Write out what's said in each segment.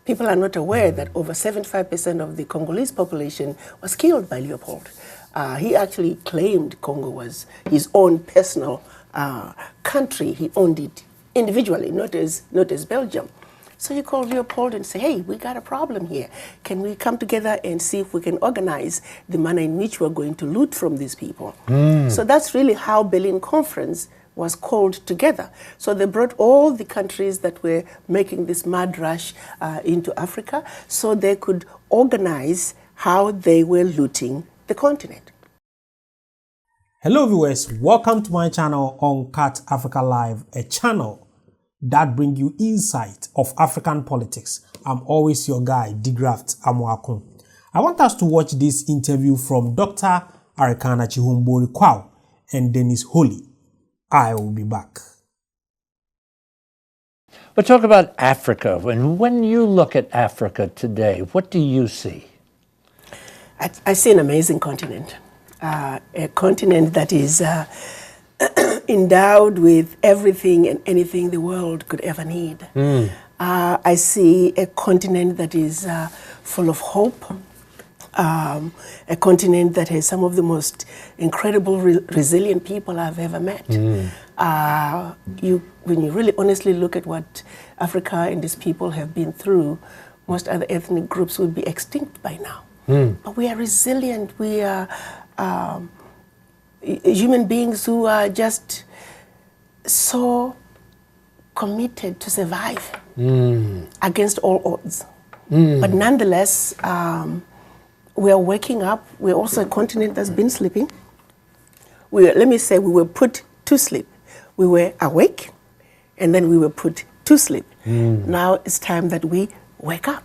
People are not aware that over 75% of the Congolese population was killed by Leopold. He actually claimed Congo was his own personal country. He owned it individually, not as Belgium. So you call Leopold and say, hey, we got a problem here. Can we come together and see if we can organize the manner in which we're going to loot from these people? So that's really how Berlin Conference was called together. So they brought all the countries that were making this mad rush into Africa so they could organize how they were looting the continent. Hello viewers, welcome to my channel Uncut Africa Live, a channel that brings you insight of African politics. I'm always your guy, De-Graft Amoako. I want us to watch this interview from Dr. Arikana Chihumbori Quao and Dennis Holy. I will be back. But talk about Africa. When you look at Africa today, what do you see? I see an amazing continent. A continent that is endowed with everything and anything the world could ever need. I see a continent that is full of hope, a continent that has some of the most incredible, resilient people I've ever met. When you really honestly look at what Africa and its people have been through, most other ethnic groups would be extinct by now. But we are resilient. We are human beings who are just so committed to survive against all odds. But nonetheless, we are waking up. We're also a continent that's been sleeping. Let me say we were put to sleep. We were awake, and then we were put to sleep. Now it's time that we wake up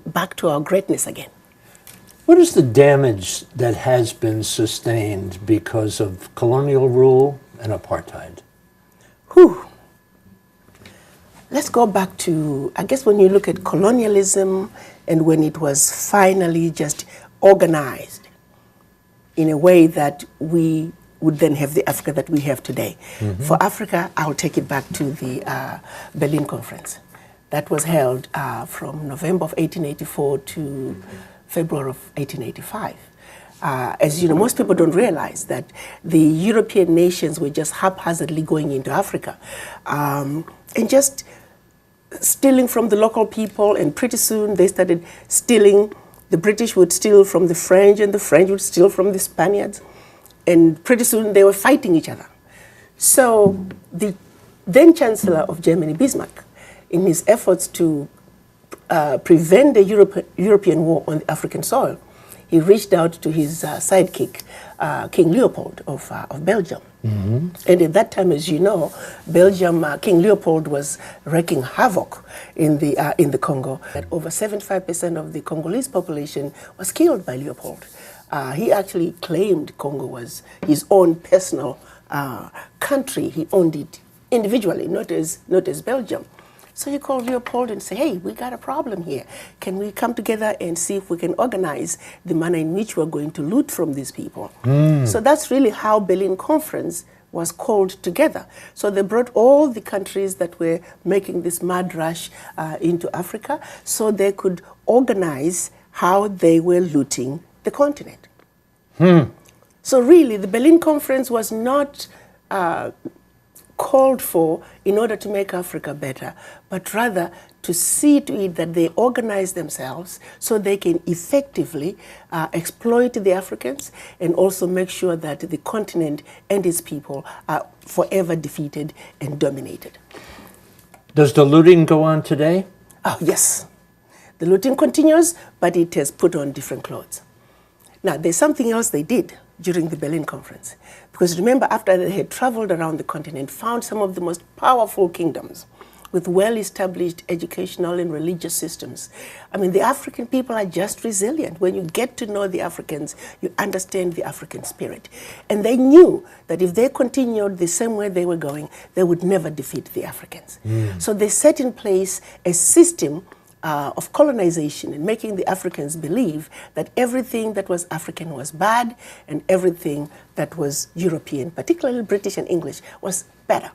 back to our greatness again. What is the damage that has been sustained because of colonial rule and apartheid? Let's go back to, I guess when you look at colonialism and when it was finally just organized in a way that we would then have the Africa that we have today. For Africa, I'll take it back to the Berlin Conference. That was held from November of 1884 to February of 1885. As you know, most people don't realize that the European nations were just haphazardly going into Africa and just stealing from the local people, and pretty soon they started stealing. The British would steal from the French, and the French would steal from the Spaniards, and pretty soon they were fighting each other. So the then Chancellor of Germany, Bismarck, in his efforts to prevent the European war on the African soil, he reached out to his sidekick, King Leopold of Belgium. And at that time, as you know, Belgium, King Leopold was wreaking havoc in the Congo. That over 75% of the Congolese population was killed by Leopold. He actually claimed Congo was his own personal country. He owned it individually, not as Belgium. So you call Leopold and say, hey, we got a problem here. Can we come together and see if we can organize the manner in which we're going to loot from these people? So that's really how Berlin Conference was called together. So they brought all the countries that were making this mad rush into Africa so they could organize how they were looting the continent. So really, the Berlin Conference was not called for in order to make Africa better, but rather to see to it that they organize themselves so they can effectively exploit the Africans and also make sure that the continent and its people are forever defeated and dominated. Does the looting go on today? Oh, yes. The looting continues, but it has put on different clothes. Now, there's something else they did during the Berlin Conference. Because remember, after they had traveled around the continent, found some of the most powerful kingdoms with well-established educational and religious systems. I mean, the African people are just resilient. When you get to know the Africans, you understand the African spirit. And they knew that if they continued the same way they were going, they would never defeat the Africans. So they set in place a system of colonization and making the Africans believe that everything that was African was bad and everything that was European, particularly British and English, was better.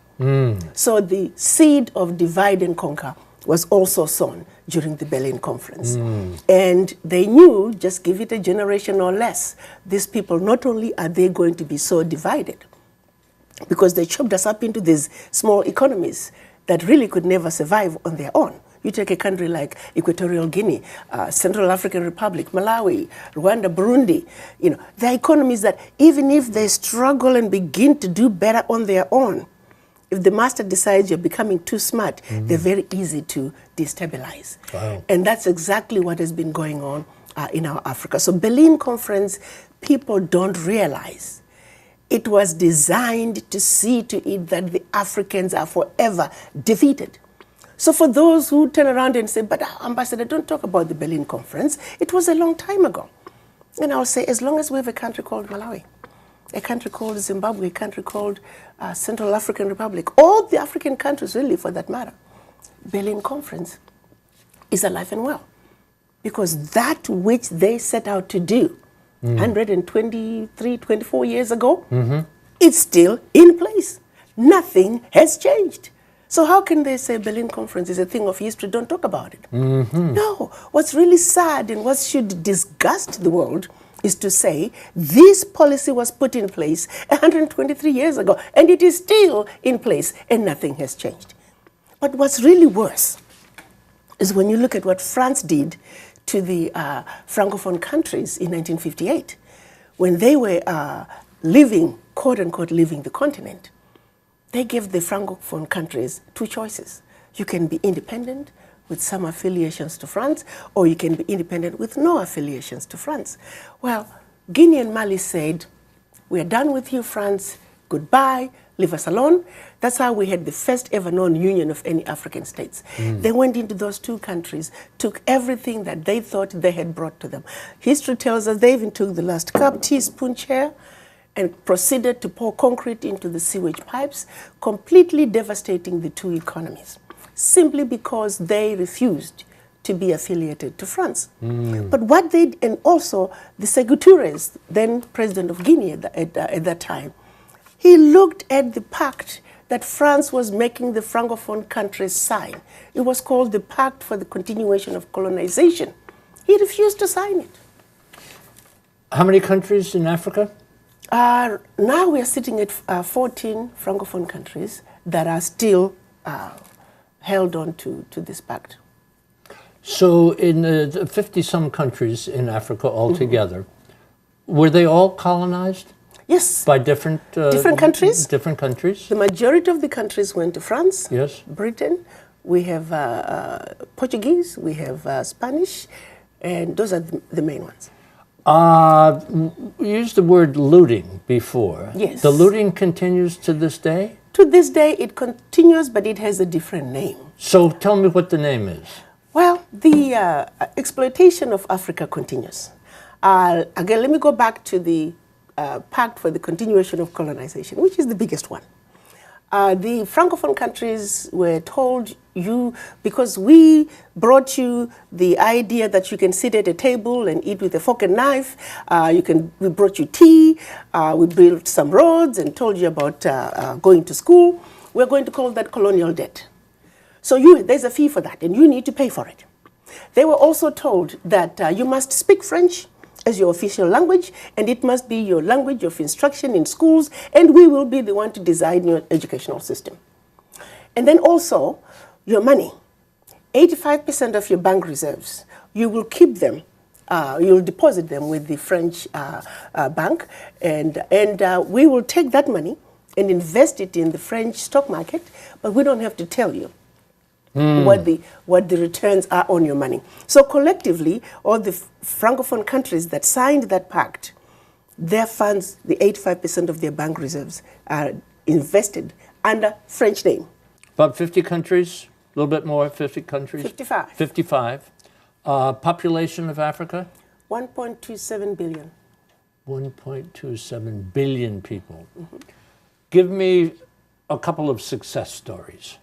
So the seed of divide and conquer was also sown during the Berlin Conference. And they knew, just give it a generation or less, these people, not only are they going to be so divided, because they chopped us up into these small economies that really could never survive on their own. You take a country like Equatorial Guinea, Central African Republic, Malawi, Rwanda, Burundi, they're economies that even if they struggle and begin to do better on their own, if the master decides you're becoming too smart, they're very easy to destabilize. Wow. And that's exactly what has been going on in our Africa. So Berlin Conference, people don't realize it was designed to see to it that the Africans are forever defeated. So for those who turn around and say, but Ambassador, don't talk about the Berlin Conference, it was a long time ago. And I'll say, as long as we have a country called Malawi, a country called Zimbabwe, a country called Central African Republic, all the African countries really for that matter, Berlin Conference is alive and well. Because that which they set out to do 123, 24 years ago, it's still in place. Nothing has changed. So how can they say Berlin Conference is a thing of history, don't talk about it? No, what's really sad and what should disgust the world is to say this policy was put in place 123 years ago and it is still in place and nothing has changed. But what's really worse is when you look at what France did to the Francophone countries in 1958, when they were living, quote unquote, leaving the continent. They gave the Francophone countries two choices. You can be independent with some affiliations to France, or you can be independent with no affiliations to France. Well, Guinea and Mali said, we're done with you, France, goodbye, leave us alone. That's how we had the first ever known union of any African states. They went into those two countries, took everything that they thought they had brought to them. History tells us they even took the last cup, teaspoon, chair, and proceeded to pour concrete into the sewage pipes, completely devastating the two economies, simply because they refused to be affiliated to France. But what they, and also the Sékou Touré, then president of Guinea at that time, he looked at the pact that France was making the Francophone countries sign. It was called the Pact for the Continuation of Colonization. He refused to sign it. How many countries in Africa? Now we are sitting at 14 Francophone countries that are still held on to this pact. So in the 50-some countries in Africa altogether, were they all colonized? Yes. By different countries? Different countries? The majority of the countries went to France, yes, Britain, we have Portuguese, we have Spanish, and those are the main ones. We used the word looting before. Yes. The looting continues to this day? To this day, it continues, but it has a different name. So tell me what the name is. Well, the exploitation of Africa continues. Again, let me go back to the Pact for the Continuation of Colonization, which is the biggest one. The Francophone countries were told because we brought you the idea that you can sit at a table and eat with a fork and knife, we brought you tea, we built some roads and told you about going to school, we're going to call that colonial debt. So there's a fee for that and you need to pay for it. They were also told that you must speak French as your official language, and it must be your language of instruction in schools, and we will be the one to design your educational system. And then also, your money, 85% of your bank reserves, you will keep them, you'll deposit them with the French bank, and we will take that money and invest it in the French stock market, but we don't have to tell you what the returns are on your money. So collectively, all the Francophone countries that signed that pact, their funds, the 85% of their bank reserves, are invested under French name. About 50 countries, a little bit more, 50 countries? 55. 55. Population of Africa? 1.27 billion. 1.27 billion people. Give me a couple of success stories.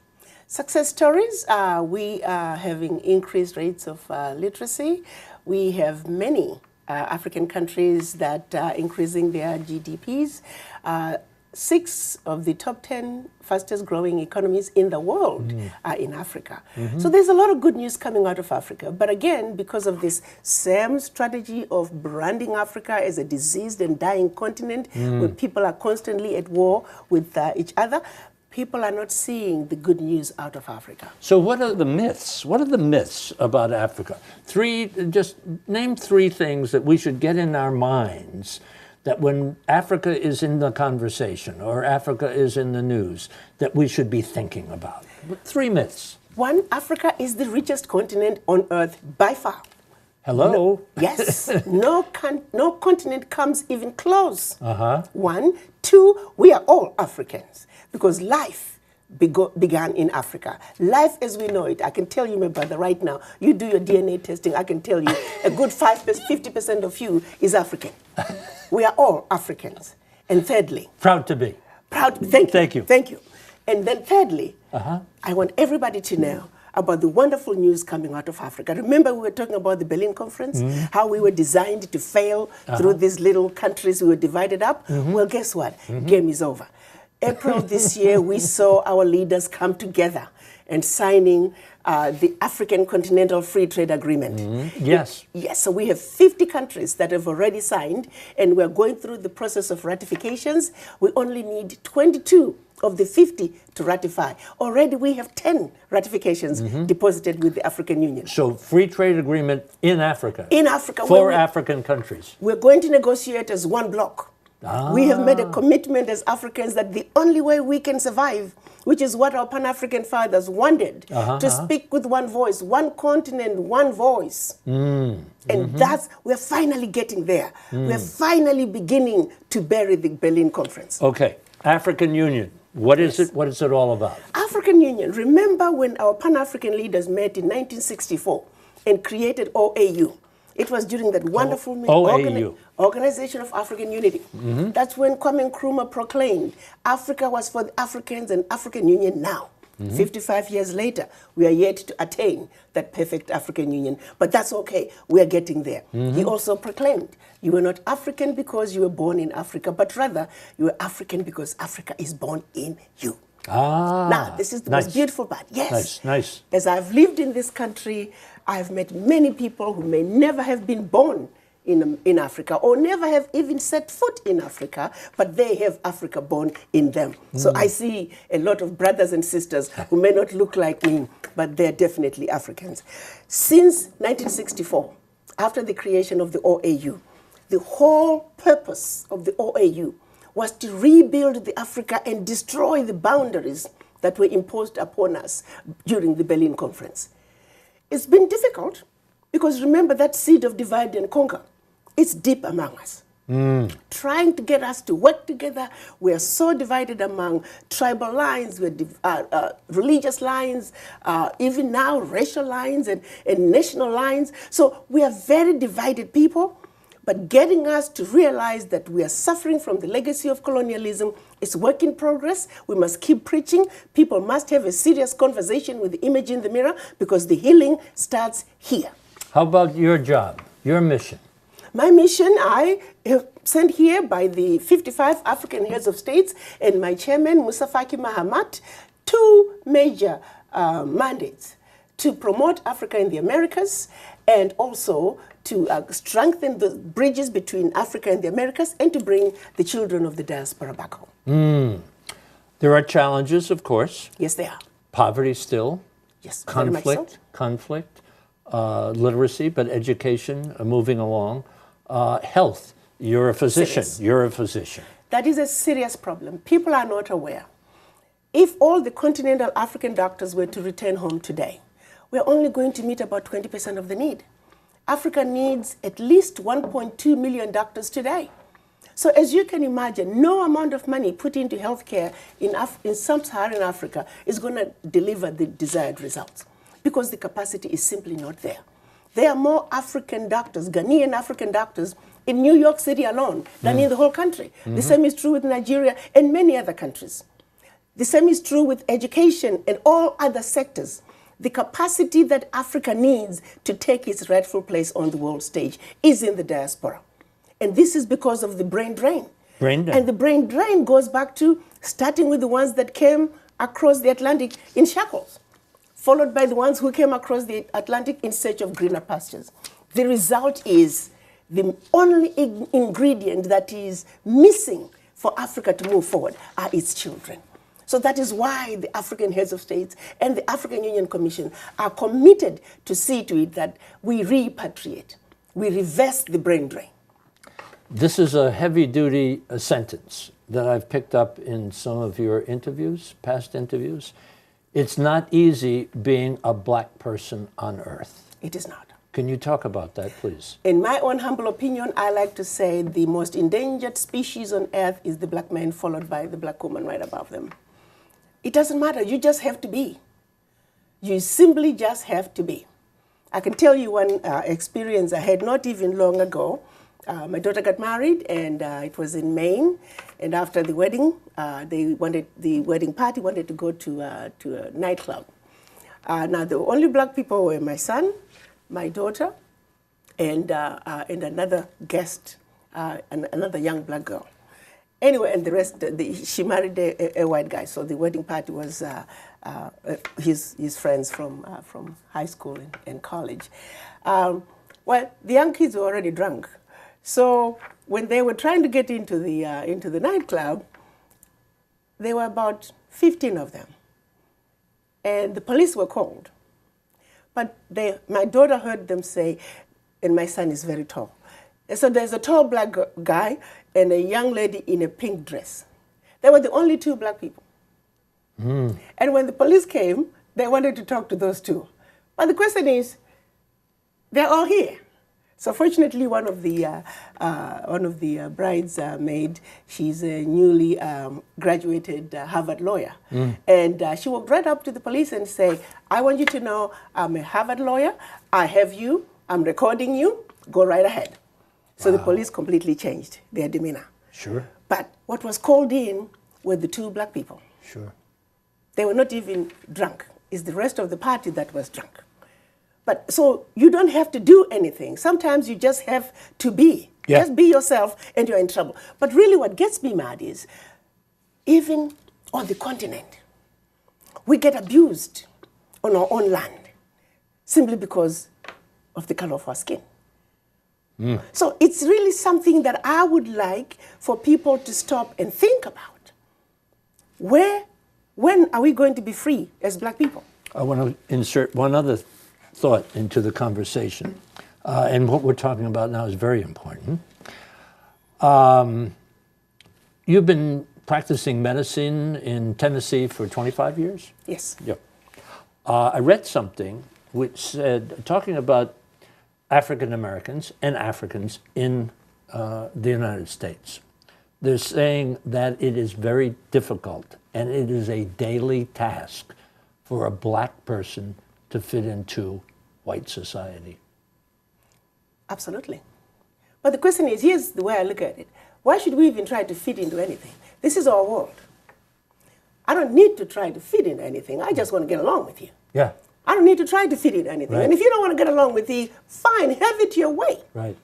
Success stories, we are having increased rates of literacy. We have many African countries that are increasing their GDPs. 6 of the top 10 fastest growing economies in the world are in Africa. So there's a lot of good news coming out of Africa. But again, because of this same strategy of branding Africa as a diseased and dying continent, where people are constantly at war with each other, people are not seeing the good news out of Africa. So what are the myths? What are the myths about Africa? Just name 3 things that we should get in our minds that when Africa is in the conversation or Africa is in the news, that we should be thinking about. 3 myths. 1, Africa is the richest continent on earth by far. Hello? Yes, no continent comes even close. 1. 2, we are all Africans because life began in Africa. Life as we know it, I can tell you, my brother, right now, you do your DNA testing, I can tell you a good 50% of you is African. We are all Africans. And thirdly, Proud to be. Thank you. And then thirdly, I want everybody to know about the wonderful news coming out of Africa. Remember we were talking about the Berlin Conference, how we were designed to fail through these little countries we were divided up? Well, guess what? Game is over. April this year, we saw our leaders come together and signing the African Continental Free Trade Agreement. Yes. Yes, so we have 50 countries that have already signed, and we're going through the process of ratifications. We only need 22 of the 50 to ratify. Already we have 10 ratifications deposited with the African Union. So free trade agreement in Africa. In Africa. For African countries. We're going to negotiate as one bloc. We have made a commitment as Africans that the only way we can survive, which is what our Pan-African fathers wanted, to speak with one voice, one continent, one voice. And we're finally getting there. We're finally beginning to bury the Berlin Conference. Okay, African Union. What is it? What is it all about? African Union. Remember when our Pan-African leaders met in 1964 and created OAU? It was during that wonderful Organization of African Unity. That's when Kwame Nkrumah proclaimed Africa was for the Africans and African Union now. 55 years later, we are yet to attain that perfect African Union. But that's okay. We are getting there. He also proclaimed you were not African because you were born in Africa, but rather you were African because Africa is born in you. Now, this is the most beautiful part. Yes. Nice. As I've lived in this country, I've met many people who may never have been born in Africa or never have even set foot in Africa, but they have Africa born in them. So I see a lot of brothers and sisters who may not look like me, but they're definitely Africans. Since 1964, after the creation of the OAU, the whole purpose of the OAU was to rebuild the Africa and destroy the boundaries that were imposed upon us during the Berlin Conference. It's been difficult because remember that seed of divide and conquer, it's deep among us. Trying to get us to work together, we are so divided among tribal lines, religious lines, even now racial lines and national lines. So we are very divided people. But getting us to realize that we are suffering from the legacy of colonialism is work in progress. We must keep preaching. People must have a serious conversation with the image in the mirror because the healing starts here. How about your job, your mission? My mission, I have sent here by the 55 African heads of states and my chairman, Musa Faki Mahamat, 2 major mandates: to promote Africa in the Americas and also to strengthen the bridges between Africa and the Americas and to bring the children of the diaspora back home. There are challenges, of course. Yes, they are. Poverty still. Yes, very much so. Conflict, literacy, but education moving along. Health. You're a physician. Serious. You're a physician. That is a serious problem. People are not aware. If all the continental African doctors were to return home today, we're only going to meet about 20% of the need. Africa needs at least 1.2 million doctors today. So as you can imagine, no amount of money put into healthcare in sub-Saharan Africa is going to deliver the desired results because the capacity is simply not there. There are more African doctors, Ghanaian African doctors, in New York City alone than in the whole country. The same is true with Nigeria and many other countries. The same is true with education and all other sectors. The capacity that Africa needs to take its rightful place on the world stage is in the diaspora. And this is because of the brain drain. Brain drain. And the brain drain goes back to starting with the ones that came across the Atlantic in shackles, followed by the ones who came across the Atlantic in search of greener pastures. The result is the only ingredient that is missing for Africa to move forward are its children. So that is why the African heads of states and the African Union Commission are committed to see to it that we repatriate, we reverse the brain drain. This is a heavy-duty sentence that I've picked up in some of your interviews, past interviews. It's not easy being a black person on earth. It is not. Can you talk about that, please? In my own humble opinion, I like to say the most endangered species on earth is the black man, followed by the black woman right above them. It doesn't matter. You just have to be. You simply just have to be. I can tell you one experience I had not even long ago. My daughter got married, and it was in Maine. And after the wedding, the wedding party wanted to go to a nightclub. Now, the only black people were my son, my daughter, and another guest, another young black girl. Anyway, and the rest, she married a white guy, so the wedding party was his friends from high school and college. Well, the young kids were already drunk, so when they were trying to get into the nightclub, there were about 15 of them, and the police were called. But my daughter heard them say, and my son is very tall. And so there's a tall black guy and a young lady in a pink dress. They were the only two black people. Mm. And when the police came, they wanted to talk to those two. But the question is, they're all here. So fortunately, one of the bridesmaid, she's a newly graduated Harvard lawyer. Mm. And she walked right up to the police and say, I want you to know I'm a Harvard lawyer. I have you. I'm recording you. Go right ahead. So the police completely changed their demeanor. Sure. But what was called in were the two black people. Sure. They were not even drunk. It's the rest of the party that was drunk. But so you don't have to do anything. Sometimes you just have to be. Yeah. Just be yourself and you're in trouble. But really what gets me mad is, even on the continent, we get abused on our own land simply because of the color of our skin. Mm. So it's really something that I would like for people to stop and think about. When are we going to be free as black people? I want to insert one other thought into the conversation. And what we're talking about now is very important. You've been practicing medicine in Tennessee for 25 years? Yes. Yep. I read something which said, talking about African Americans and Africans in the United States, they're saying that it is very difficult and it is a daily task for a black person to fit into white society. Absolutely. But the question is, here's the way I look at it. Why should we even try to fit into anything? This is our world. I don't need to try to fit into anything. I just want to get along with you. Yeah. I don't need to try to fit into anything. Right. And if you don't want to get along with me, fine, have it your way. Right.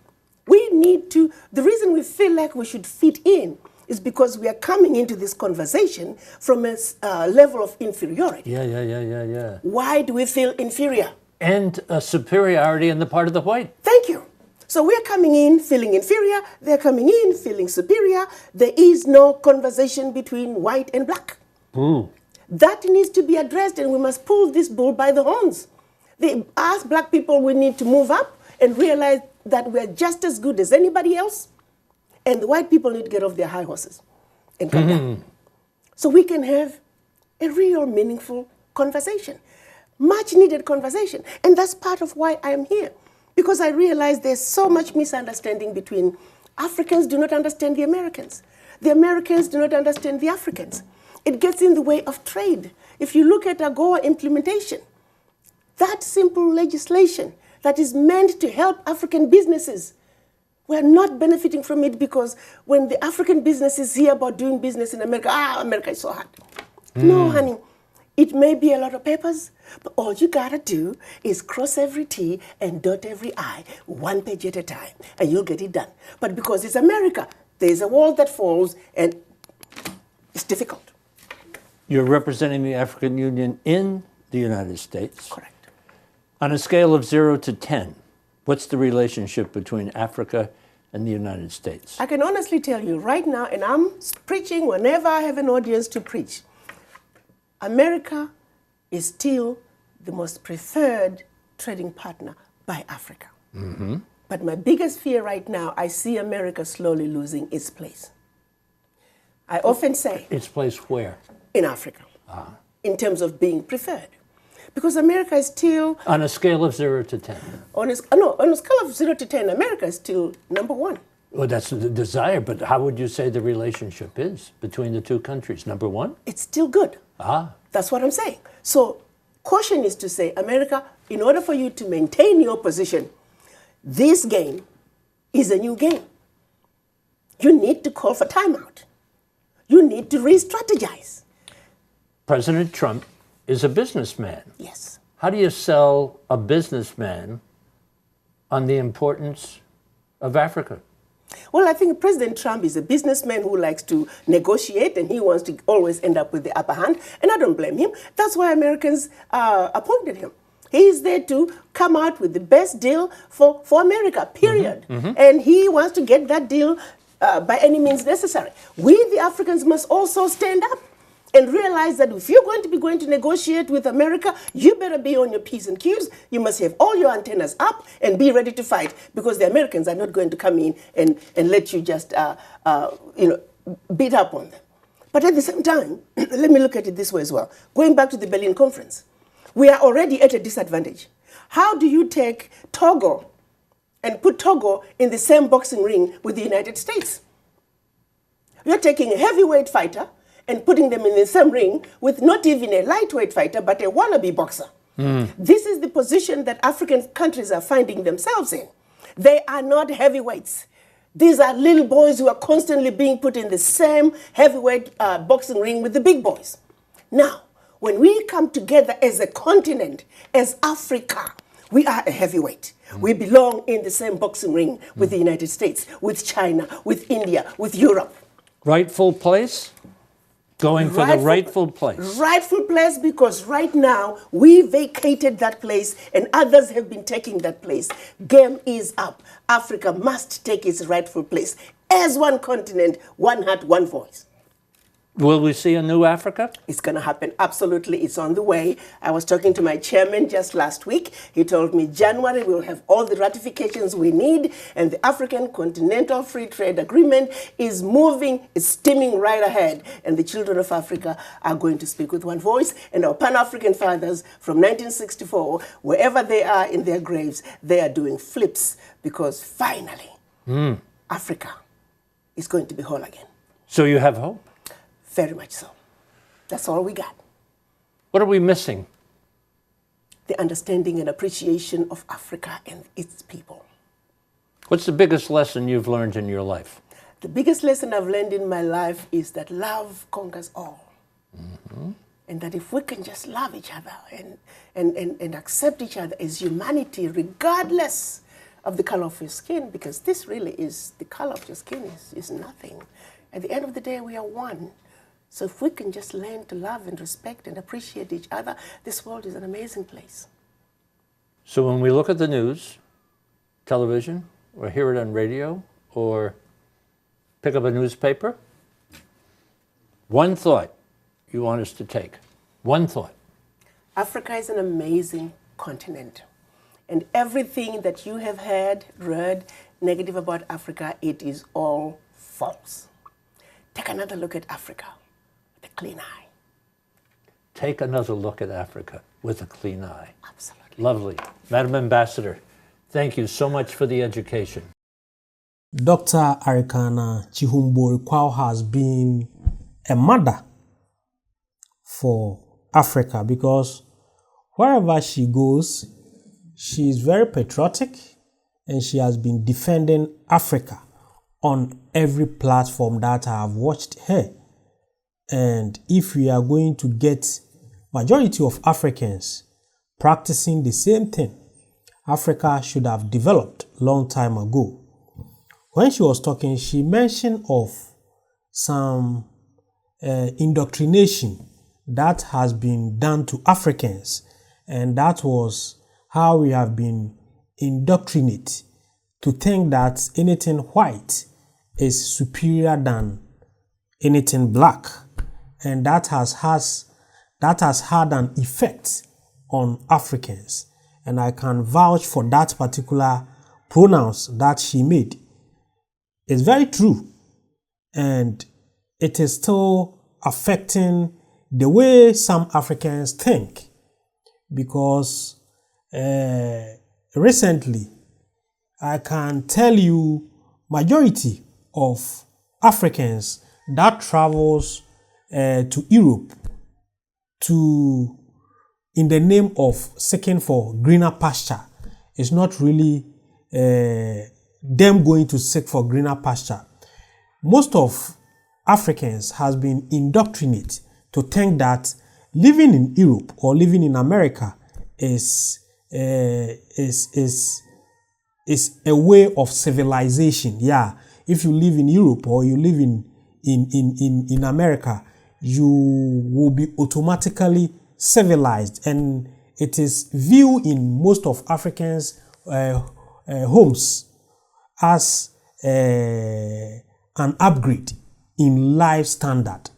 We need to, the reason we feel like we should fit in is because we are coming into this conversation from a level of inferiority. Yeah. Why do we feel inferior? And a superiority on the part of the white. Thank you. So we're coming in feeling inferior, they're coming in feeling superior. There is no conversation between white and black. Mm. That needs to be addressed, and we must pull this bull by the horns. As black people, we need to move up and realize that we're just as good as anybody else, and the white people need to get off their high horses and come down. So we can have a real meaningful conversation, much needed conversation. And that's part of why I am here, because I realize there's so much misunderstanding between Africans do not understand the Americans. The Americans do not understand the Africans. It gets in the way of trade. If you look at AGOA implementation, that simple legislation that is meant to help African businesses, we're not benefiting from it because when the African businesses hear about doing business in America, America is so hard. No, honey, it may be a lot of papers, but all you gotta do is cross every T and dot every I, one page at a time, and you'll get it done. But because it's America, There's a wall that falls, and it's difficult. You're representing the African Union in the United States. Correct. On a scale of 0 to 10, what's the relationship between Africa and the United States? I can honestly tell you right now, and I'm preaching whenever I have an audience to preach, America is still the most preferred trading partner by Africa. Mm-hmm. But my biggest fear right now, I see America slowly losing its place. I often say... Its place where? In Africa, in terms of being preferred. Because America is still... On a scale of 0 to 10? On a scale of 0 to 10, America is still number one. Well, that's the desire, but how would you say the relationship is between the two countries? Number one? It's still good. That's what I'm saying. So caution is to say, America, in order for you to maintain your position, this game is a new game. You need to call for timeout. You need to re-strategize. President Trump is a businessman. Yes. How do you sell a businessman on the importance of Africa? Well, I think President Trump is a businessman who likes to negotiate, and he wants to always end up with the upper hand, and I don't blame him. That's why Americans appointed him. He is there to come out with the best deal for America, period. Mm-hmm. Mm-hmm. And he wants to get that deal by any means necessary. We, the Africans, must also stand up and realize that if you're going to negotiate with America, you better be on your P's and Q's. You must have all your antennas up and be ready to fight, because the Americans are not going to come in and let you just beat up on them. But at the same time, let me look at it this way as well. Going back to the Berlin Conference, we are already at a disadvantage. How do you take Togo and put Togo in the same boxing ring with the United States? You're taking a heavyweight fighter and putting them in the same ring with not even a lightweight fighter, but a wannabe boxer. This is the position that African countries are finding themselves in. They are not heavyweights. These are little boys who are constantly being put in the same heavyweight boxing ring with the big boys. Now, when we come together as a continent, as Africa, we are a heavyweight. We belong in the same boxing ring with the United States, with China, with India, with Europe. Rightful place? Going for the rightful place. Rightful place, because right now we vacated that place and others have been taking that place. Game is up. Africa must take its rightful place as one continent, one heart, one voice. Will we see a new Africa? It's going to happen. Absolutely. It's on the way. I was talking to my chairman just last week. He told me January we'll have all the ratifications we need, and the African Continental Free Trade Agreement is moving, it's steaming right ahead. And the children of Africa are going to speak with one voice, and our Pan-African fathers from 1964, wherever they are in their graves, they are doing flips, because finally Africa is going to be whole again. So you have hope? Very much so. That's all we got. What are we missing? The understanding and appreciation of Africa and its people. What's the biggest lesson you've learned in your life? The biggest lesson I've learned in my life is that love conquers all. Mm-hmm. And that if we can just love each other and accept each other as humanity, regardless of the color of your skin, because this really is, the color of your skin is nothing. At the end of the day, we are one. So if we can just learn to love and respect and appreciate each other, this world is an amazing place. So when we look at the news, television, or hear it on radio, or pick up a newspaper, one thought you want us to take. One thought. Africa is an amazing continent. And everything that you have heard, read, negative about Africa, it is all false. Take another look at Africa with a clean eye. Take another look at Africa with a clean eye. Absolutely. Lovely. Madam Ambassador, thank you so much for the education. Dr. Arikana Chihumbori Quao has been a mother for Africa, because wherever she goes, she is very patriotic, and she has been defending Africa on every platform that I have watched her. And if we are going to get majority of Africans practicing the same thing, Africa should have developed long time ago. when she was talking, she mentioned of some indoctrination that has been done to Africans, and that was how we have been indoctrinated to think that anything white is superior than anything black, and that has had an effect on Africans. And I can vouch for that particular pronouns that she made. It's very true, and it is still affecting the way some Africans think, because recently I can tell you majority of Africans that travels to Europe in the name of seeking for greener pasture is not really them going to seek for greener pasture. Most of Africans has been indoctrinated to think that living in Europe or living in America is a way of civilization. Yeah, if you live in Europe or you live in America, you will be automatically civilized, and it is viewed in most of Africans' homes as an upgrade in life standard.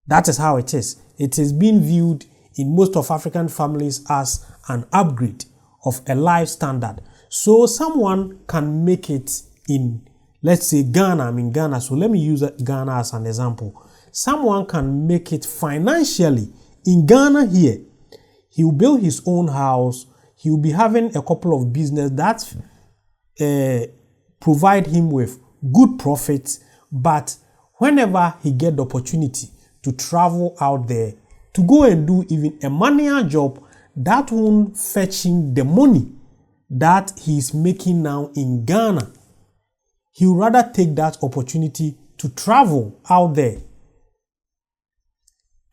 That is how it is. It is being viewed in most of African families as an upgrade of a life standard. So someone can make it in, let's say, Ghana. I'm in Ghana, so let me use Ghana as an example. Someone can make it financially in Ghana here. He will build his own house. He will be having a couple of business that provide him with good profits. But whenever he get the opportunity to travel out there, to go and do even a manual job, that won't fetch him the money that he's making now in Ghana. He would rather take that opportunity to travel out there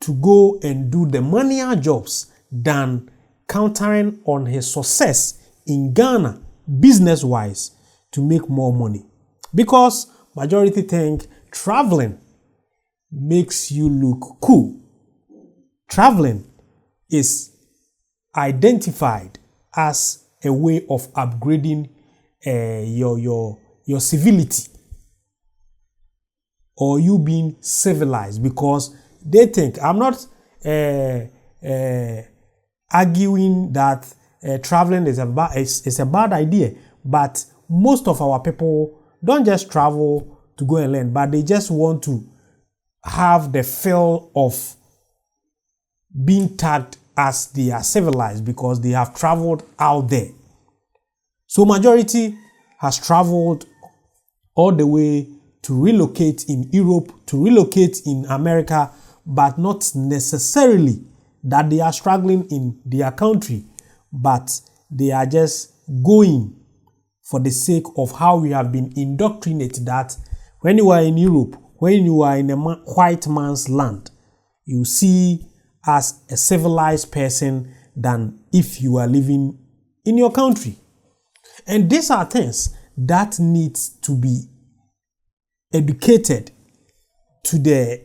to go and do the manual jobs than countering on his success in Ghana business-wise to make more money. Because majority think traveling makes you look cool. Traveling is identified as a way of upgrading your civility, or you being civilized, because they think, I'm not arguing that traveling is a bad idea, but most of our people don't just travel to go and learn, but they just want to have the feel of being tagged as they are civilized because they have traveled out there. So majority has traveled all the way to relocate in Europe, to relocate in America, but not necessarily that they are struggling in their country, but they are just going for the sake of how we have been indoctrinated that when you are in Europe, when you are in a white man's land, you see as a civilized person than if you are living in your country. And these are things that need to be educated to the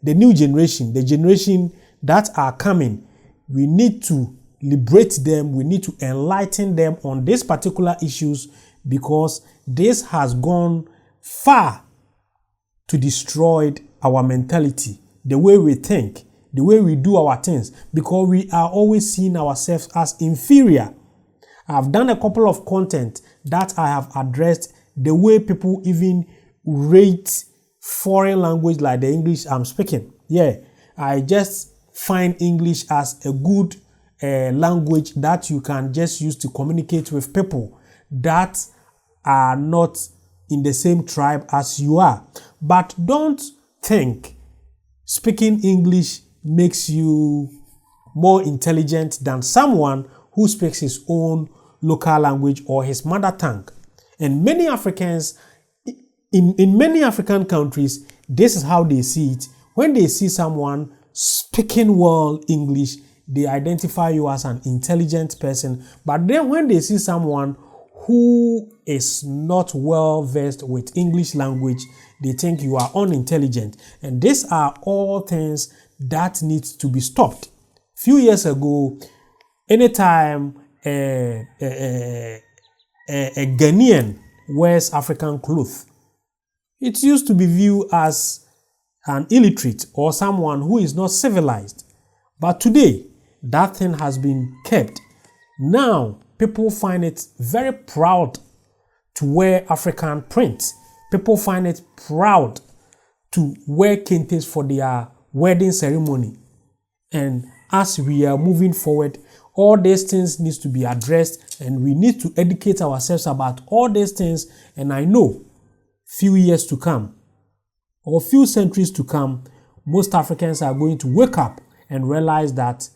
new generation, the generation that are coming. We need to liberate them. We need to enlighten them on these particular issues, because this has gone far to destroy our mentality, the way we think, the way we do our things, because we are always seeing ourselves as inferior. I've done a couple of content that I have addressed the way people even rate foreign language like the English I'm speaking. Yeah, I just find English as a good language that you can just use to communicate with people that are not in the same tribe as you are. But don't think speaking English makes you more intelligent than someone who speaks his own local language or his mother tongue. And many Africans, in many African countries, this is how they see it. When they see someone speaking well English, they identify you as an intelligent person. But then when they see someone who is not well versed with English language, they think you are unintelligent. And these are all things that need to be stopped. Few years ago, anytime a Ghanaian wears African clothes, it used to be viewed as an illiterate or someone who is not civilized. But today, that thing has been kept. Now, people find it very proud to wear African print. People find it proud to wear kentes for their wedding ceremony. And as we are moving forward, all these things need to be addressed, and we need to educate ourselves about all these things. And I know few years to come or few centuries to come, most Africans are going to wake up and realize that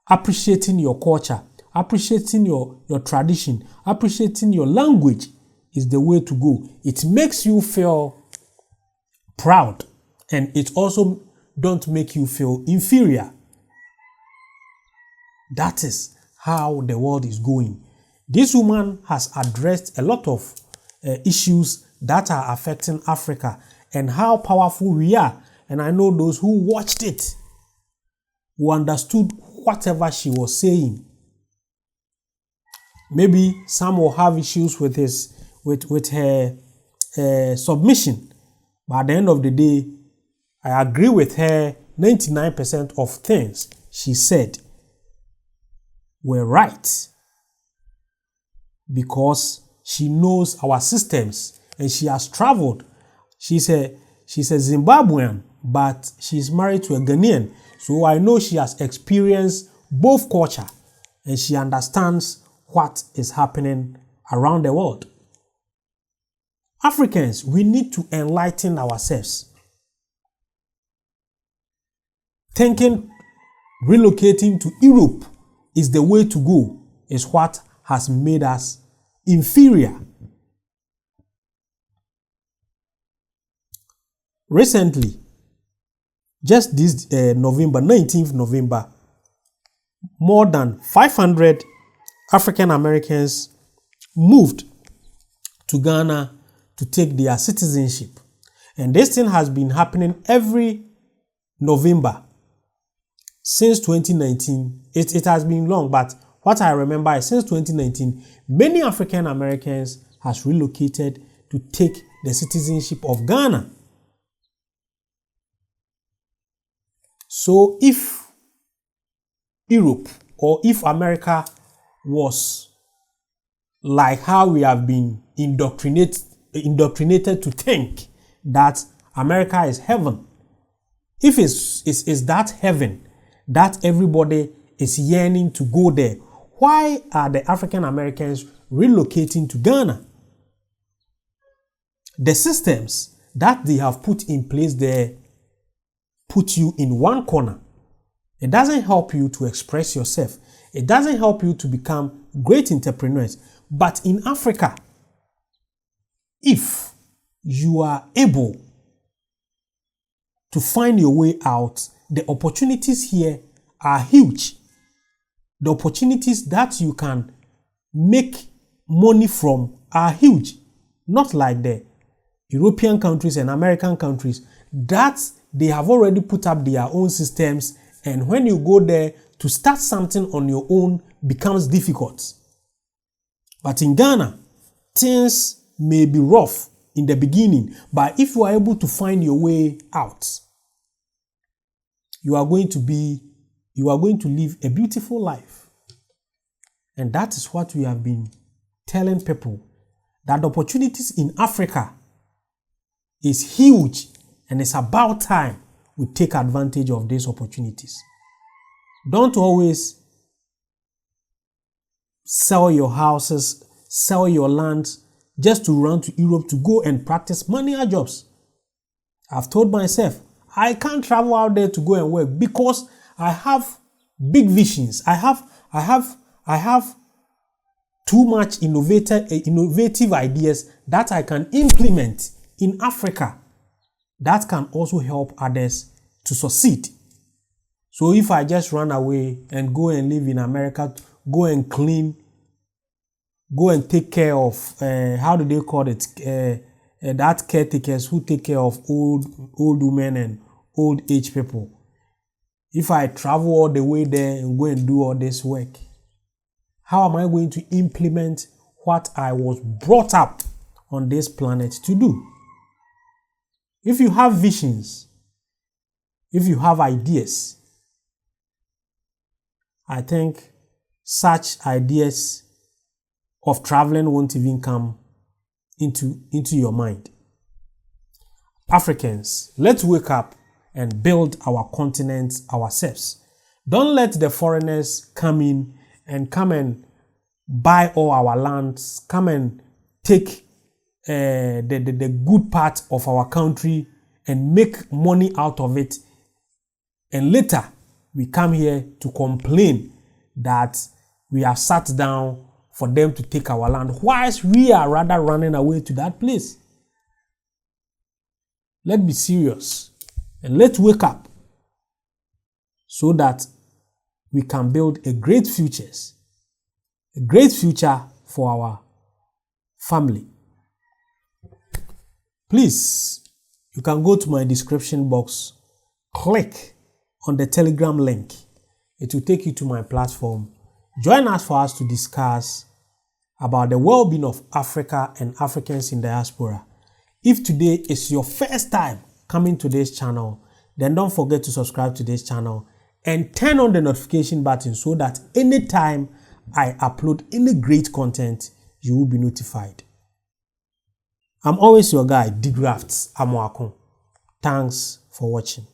appreciating your culture, appreciating your tradition, appreciating your language is the way to go. It makes you feel proud, and it also don't make you feel inferior. That is how the world is going. This woman has addressed a lot of issues that are affecting Africa and how powerful we are. And I know those who watched it, who understood whatever she was saying. Maybe some will have issues with her submission, but at the end of the day, I agree with her. 99% of things she said were right, because she knows our systems and she has traveled. She's a Zimbabwean, but she's married to a Ghanaian. So I know she has experienced both culture and she understands what is happening around the world. Africans, we need to enlighten ourselves. Thinking relocating to Europe is the way to go is what has made us inferior. Recently, just this November, 19th November, more than 500 African Americans moved to Ghana to take their citizenship. And this thing has been happening every November since 2019. It has been long, but what I remember is since 2019, many African Americans has relocated to take the citizenship of Ghana. So if Europe or if America was like how we have been indoctrinated to think that America is heaven, if it's that heaven that everybody is yearning to go there, why are the African Americans relocating to Ghana? The systems that they have put in place there put you in one corner. It doesn't help you to express yourself. It doesn't help you to become great entrepreneurs. But in Africa, if you are able to find your way out, the opportunities here are huge. The opportunities that you can make money from are huge. Not like the European countries and American countries that they have already put up their own systems, and when you go there to start something on your own becomes difficult. But in Ghana, things may be rough in the beginning, but if you are able to find your way out, you are going to live a beautiful life. And that is what we have been telling people, that the opportunities in Africa is huge, and it's about time we take advantage of these opportunities. Don't always sell your houses, sell your land just to run to Europe to go and practice manual jobs. I've told myself, I can't travel out there to go and work because I have big visions. I have too much innovative ideas that I can implement in Africa that can also help others to succeed. So if I just run away and go and live in America, go and clean go and take care of, how do they call it, that caretakers who take care of old women and old age people. If I travel all the way there and go and do all this work, how am I going to implement what I was brought up on this planet to do? If you have visions, if you have ideas, I think such ideas of traveling won't even come into your mind. Africans, let's wake up and build our continent ourselves. Don't let the foreigners come in and buy all our lands, come and take the good part of our country and make money out of it. And later, we come here to complain that we are sat down for them to take our land, whilst we are rather running away to that place. Let's be serious and let's wake up so that we can build a great future for our family. Please, you can go to my description box, click on the Telegram link. It will take you to my platform. Join us for us to discuss about the well-being of Africa and Africans in diaspora. If today is your first time coming to this channel, then don't forget to subscribe to this channel and turn on the notification button so that anytime I upload any great content, you will be notified. I'm always your guy, De-Graft Amoako. Thanks for watching.